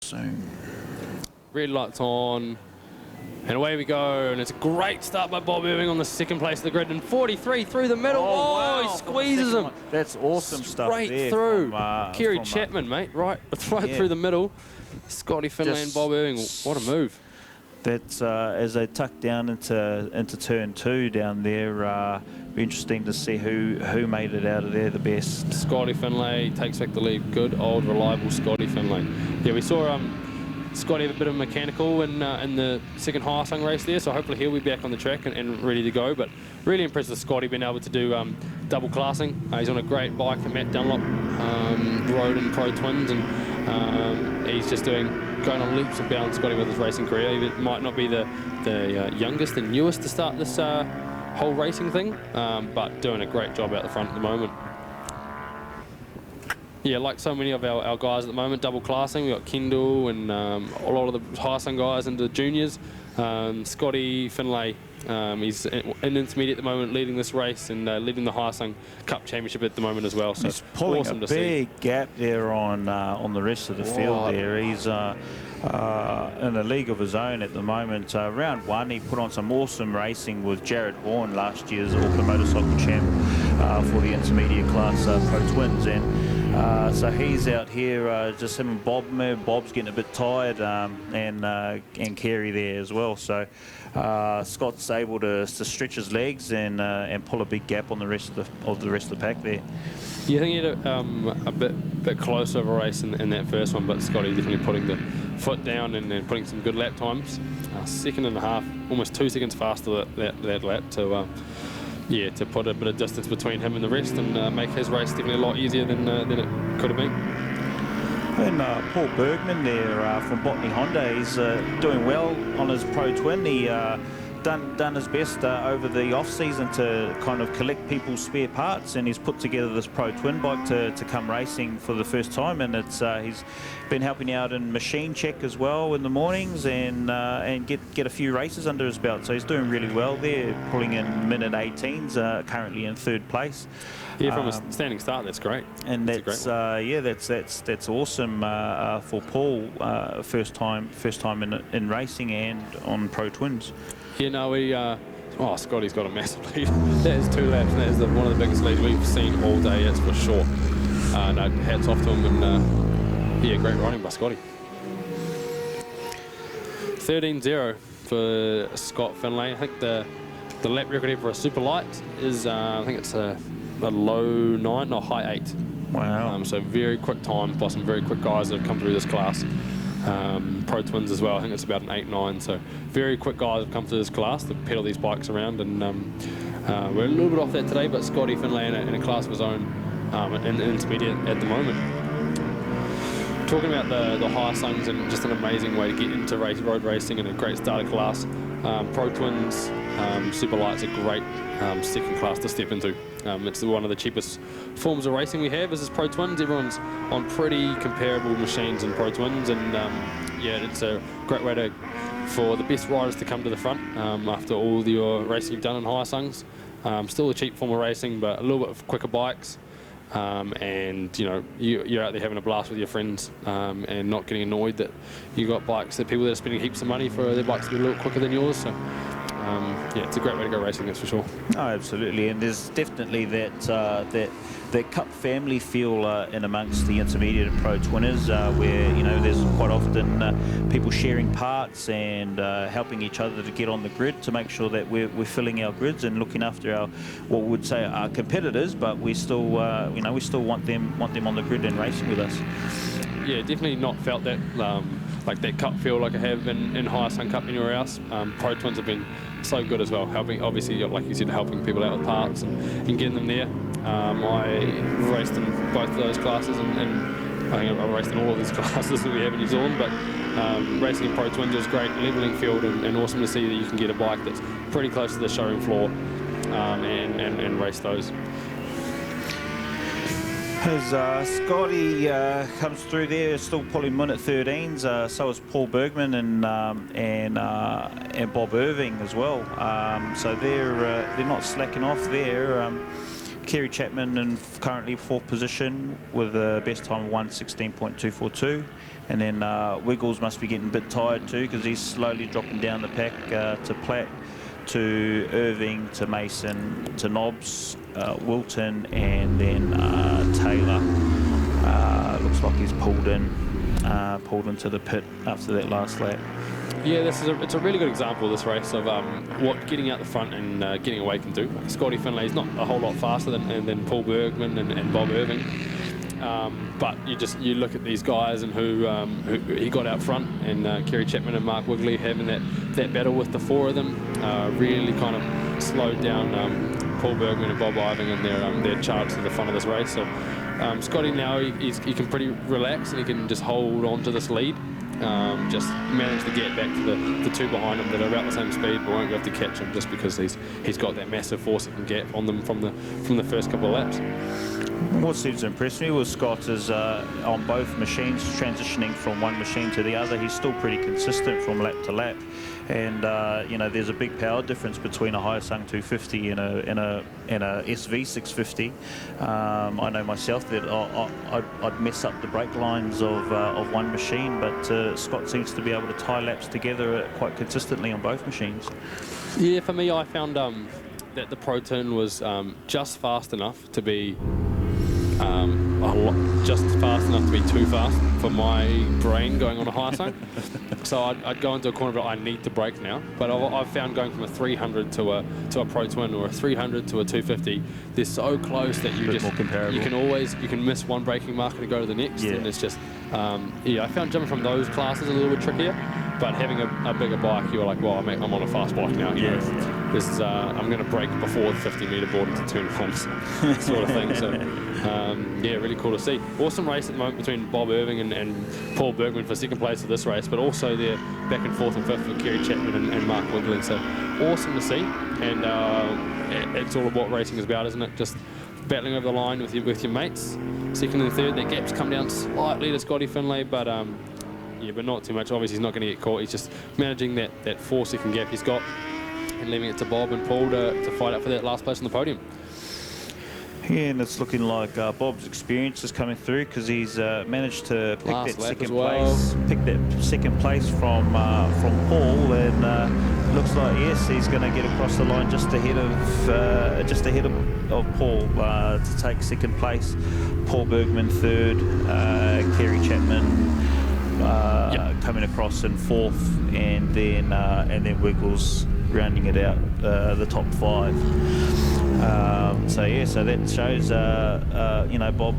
soon. Red light's on. And away we go, and it's a great start by Bob Irving on the second place of the grid, and 43 through the middle. Oh, wow. he squeezes him. That's awesome stuff there. Straight through. Kerry from, Chapman, mate, right through the middle. Scotty Finlay and Bob Irving, what a move. That's as they tuck down into turn 2 down there. Be interesting to see who made it out of there the best. Scotty Finlay takes back the lead. Good old reliable Scotty Finlay. Yeah, we saw Scotty have a bit of mechanical in the second high sung race there, so hopefully he'll be back on the track and ready to go. But really impressed with Scotty being able to do double classing. He's on a great bike that Matt Dunlop rode in Pro Twins, and he's just going on leaps and bounds, Scotty, with his racing career. He might not be the youngest and newest to start this whole racing thing, but doing a great job out the front at the moment. Yeah, like so many of our guys at the moment, double classing. We've got Kendall and a lot of the high sung guys into the juniors. Scotty Finlay, he's in intermediate at the moment, leading this race and leading the high sung cup championship at the moment as well. So he's pulling awesome a big gap there on the rest of the field there. He's in a league of his own at the moment. Round 1, he put on some awesome racing with Jared Horn, last year's Auckland Motorcycle champ for the intermediate class Pro Twins, and so he's out here just him and Bob. Bob's getting a bit tired, and Kerry there as well. So Scott's able to stretch his legs and pull a big gap on the rest of the pack there. You think he had a bit closer of a race in that first one, but Scotty definitely putting the foot down and putting some good lap times. Second and a half, almost 2 seconds faster that lap to put a bit of distance between him and the rest and make his race definitely a lot easier than it could have been. And Paul Bergman there from Botany Honda, he's doing well on his Pro Twin. He done his best over the off season to kind of collect people's spare parts, and he's put together this Pro Twin bike to come racing for the first time, and it's he's been helping out in machine check as well in the mornings and get a few races under his belt. So he's doing really well there, pulling in minute 18s, currently in 3rd place. Yeah, from a standing start, that's great. And that's awesome for Paul. First time in racing and on Pro Twins. Yeah, no, Scotty's got a massive lead. That is 2 laps, and that is one of the biggest leads we've seen all day, that's for sure. No, hats off to him, and yeah, great riding by Scotty. 13-0 for Scott Finlay. I think the lap record here for a super light is, I think it's a low 9, no, high 8. Wow. So very quick time by some very quick guys that have come through this class. Pro Twins as well, I think it's about an 8-9, so very quick guys have come through this class to pedal these bikes around, and we're a little bit off that today, but Scotty Finlay in a class of his own in intermediate at the moment. Talking about the high sungs, and just an amazing way to get into road racing and a great starter class. Pro Twins Super Light's a great second class to step into. It's one of the cheapest forms of racing we have is Pro Twins. Everyone's on pretty comparable machines in Pro Twins, and yeah, it's a great way for the best riders to come to the front after all your racing you've done in high sungs. Still a cheap form of racing, but a little bit of quicker bikes. And you know, you're out there having a blast with your friends and not getting annoyed that you got bikes, that people that are spending heaps of money for their bikes to be a little quicker than yours. So yeah, it's a great way to go racing, that's for sure. Oh, absolutely, and there's definitely that cup family feel in amongst the intermediate and pro twinners, where you know there's quite often people sharing parts and helping each other to get on the grid to make sure that we're filling our grids and looking after our what we would say our competitors, but we still you know, we still want them on the grid and racing with us. Yeah, definitely not felt that like that cup feel like I have in High Sun Cup anywhere else. Pro Twins have been so good as well, helping, obviously, like you said, helping people out with parts and getting them there. I raced in both of those classes, and I think I've raced in all of these classes that we have in New Zealand, but racing in Pro Twins was great, levelling field, and awesome to see that you can get a bike that's pretty close to the showroom floor and race those. As Scotty comes through there, still pulling minute 13s. So is Paul Bergman and Bob Irving as well. So they're not slacking off there. Kerry Chapman in currently 4th position with a best time of 1:16.242, and then Wiggles must be getting a bit tired too, because he's slowly dropping down the pack to Platt, to Irving, to Mason, to Nobbs, Wilton, and then Taylor. Looks like he's pulled into the pit after that last lap. Yeah, it's a really good example of this race of what getting out the front and getting away can do. Scotty Finlay's not a whole lot faster than Paul Bergman and Bob Irving, but you look at these guys and who he got out front, and Kerry Chapman and Mark Wigley having that battle with the 4 of them really kind of slowed down Paul Bergman and Bob Irving and their charge to the front of this race. So Scotty now he can pretty relax, and he can just hold on to this lead. Just manage to get back to the 2 behind him that are about the same speed, but won't be able to catch him just because he's got that massive force he can get on them from the first couple of laps. What seems to impress me with Scott is on both machines, transitioning from one machine to the other, he's still pretty consistent from lap to lap. And you know, there's a big power difference between a Hyosung 250 and a SV 650. I know myself that I'd mess up the brake lines of one machine, but Scott seems to be able to tie laps together quite consistently on both machines. Yeah, for me, I found that the Proton was just fast enough to be just fast enough to be too fast for my brain going on a Hyosung. So I'd go into a corner, but I need to brake now. But I've found going from a 300 to a Pro Twin, or a 300 to a 250, they're so close that you can miss one braking marker and go to the next. Yeah. And it's just I found jumping from those classes a little bit trickier. But having a bigger bike, you're like, well, I'm on a fast bike now. You know, this is I'm going to brake before the 50-meter board into turn forms, sort of thing. So yeah, really cool to see. Awesome race at the moment between Bob Irving and Paul Bergman for 2nd place of this race, but also they're back and 4th and 5th for Kerry Chapman and Mark Wigley. So awesome to see, and it's all what racing is about, isn't it? Just battling over the line with your mates. 2nd and 3rd, that gap's come down slightly to Scotty Finlay, but yeah, but not too much. Obviously, he's not going to get caught. He's just managing that 4-second gap he's got and leaving it to Bob and Paul to fight out for that last place on the podium. Yeah, and it's looking like Bob's experience is coming through, because he's managed to pick that second place from Paul, and looks like, yes, he's going to get across the line just ahead of Paul to take 2nd place. Paul Bergman 3rd, Kerry Chapman coming across in 4th, and then Wiggles rounding it out, the top 5. So yeah, so that shows you know, Bob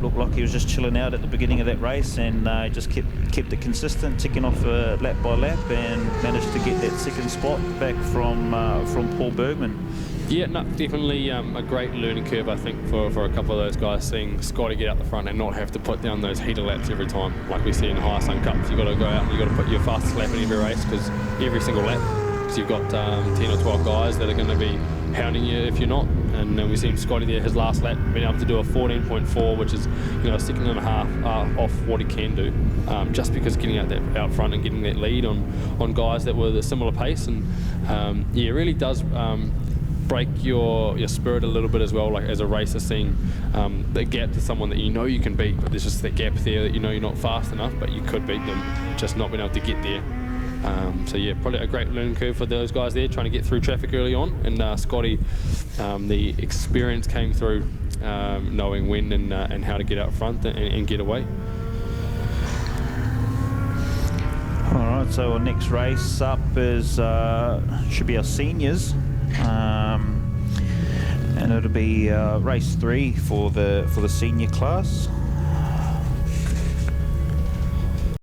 looked like he was just chilling out at the beginning of that race, and just kept it consistent, ticking off lap by lap, and managed to get that 2nd spot back from Paul Bergman. Yeah, no, definitely a great learning curve, I think, for a couple of those guys, seeing Scotty get out the front and not have to put down those heater laps every time, like we see in the Hyosung Cups. You've got to go out and you've got to put your fastest lap in every race, because every single lap, because you've got 10 or 12 guys that are going to be hounding you if you're not. And we've seen Scotty there, his last lap, being able to do a 14.4, which is, you know, a 2.5 seconds off what he can do, just because getting out front and getting that lead on guys that were the similar pace. And yeah, it really does break your spirit a little bit as well, like as a racer, seeing the gap to someone that you know you can beat, but there's just that gap there that you know you're not fast enough, but you could beat them, just not being able to get there. So yeah, probably a great learning curve for those guys there, trying to get through traffic early on. And Scotty, the experience came through, knowing when and how to get out front and get away. All right, so our next race up is should be our seniors, and it'll be race 3 for the senior class.